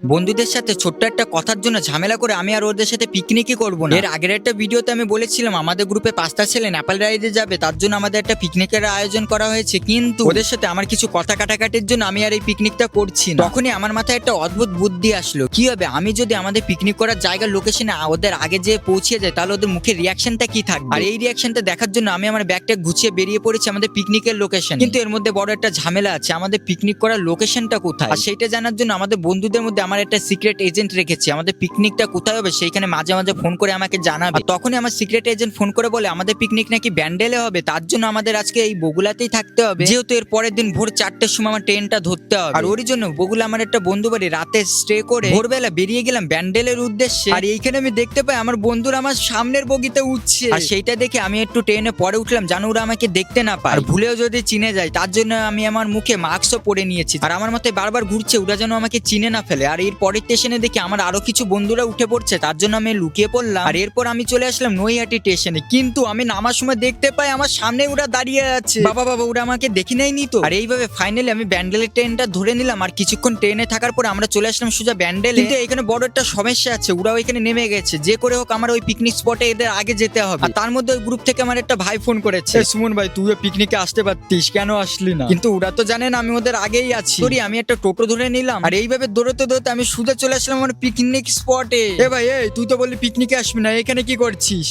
বন্ধুদের সাথে ছোট্ট একটা কথার জন্য ঝামেলা করে আমি আর ওদের সাথে পিকনিকই করবো না। এর আগের একটা ভিডিওতে আমি বলেছিলাম আমাদের গ্রুপে 5টা ছেলে নেপাল রাইডে যাবে, তার জন্য আমাদের একটা পিকনিকের আয়োজন করা হয়েছে, কিন্তু ওদের সাথে আমার কিছু কথা কাটাকাটির জন্য আমি আর এই পিকনিকটা করছি না। তখনই আমার মাথায় একটা অদ্ভুত বুদ্ধি আসলো, কি হবে আমি যদি আমাদের পিকনিক করার জায়গার লোকেশনে ওদের আগে যে পৌঁছে যায়, তাহলে ওদের মুখের রিয়াকশনটা কি থাকবে। আর এই রিয়াকশনটা দেখার জন্য আমি আমার ব্যাগটা গুছিয়ে বেরিয়ে পড়েছি আমাদের পিকনিকের লোকেশন। কিন্তু এর মধ্যে বড় একটা ঝামেলা আছে, আমাদের পিকনিক করার লোকেশনটা কোথায়। আর সেইটা জানার জন্য আমাদের বন্ধুদের মধ্যে আমার একটা সিক্রেট এজেন্ট রেখেছি, আমাদের পিকনিকটা কোথায় হবে সেইখানে মাঝে মাঝে ফোন করে আমাকে জানাবে। আর তখনই আমার সিক্রেট এজেন্ট ফোন করে বলে আমাদের পিকনিক নাকি ব্যান্ডেলে হবে, তার জন্য আমাদের আজকে এই বগুলাতেই থাকতে হবে, যেহেতু এর পরের দিন ভোর 4টের সময় আমার ট্রেনটা ধরতে হবে। আর ওরই জন্য বগুলা আমার একটা বন্ধু বাড়ি রাতে স্টে করে ভোরবেলা বেরিয়ে গেলাম ব্যান্ডেলের উদ্দেশ্যে। আর এইখানে আমি দেখতে পাই আমার বন্ধুরা আমার সামনের বগিতে উঠছে, আর সেইটা দেখে আমি একটু ট্রেনে পরে উঠলাম যেন ওরা আমাকে দেখতে না পায়, আর ভুলেও যদি চিনে যায় তার জন্য আমি আমার মুখে মাস্কও পরে নিয়েছি। আর আমার মাথায় বারবার ঘুরছে ওরা যেন আমাকে চিনে না ফেলে। আর এর পরের স্টেশনে দেখি আমার আরো কিছু বন্ধুরা উঠে পড়ছে, তার জন্য আমি লুকিয়ে পড়লাম। আর এরপর আমি চলে আসলাম নৈহাটি স্টেশনে, কিন্তু আমি নামার সময় দেখতে পাই আমার সামনে ওরা দাঁড়িয়ে আছে। বাবা বাবা, ওরা আমাকে দেখি নাইনি তো। আর এইভাবে ফাইনালি আমি ব্যান্ডেলের ট্রেনটা ধরে নিলাম। আর কিছুক্ষণ ট্রেনে থাকার পরে আমরা চলে আসলাম সোজা ব্যান্ডেলে। কিন্তু এখানে বড় একটা সমস্যা আছে, ওরাও এখানে নেমে গেছে, যে করে হোক আমার ওই পিকনিক স্পটে এদের আগে যেতে হবে। আর তার মধ্যে ওই গ্রুপ থেকে আমার একটা ভাই ফোন করেছে, সুমন ভাই তুইও পিকনিকে আসতে পারতিস, কেন আসলি না? কিন্তু ওরা তো জানে না আমি ওদের আগেই আছি। আমি একটা টোটো ধরে নিলাম, আর এইভাবে দৌড়তে দৌড়তে আমি সোজা চলে আসলাম আমার পিকনিক স্পটে। এ ভাই, তুই তো বললি পিকনিকে আসবি না, এখানে কি করছিস?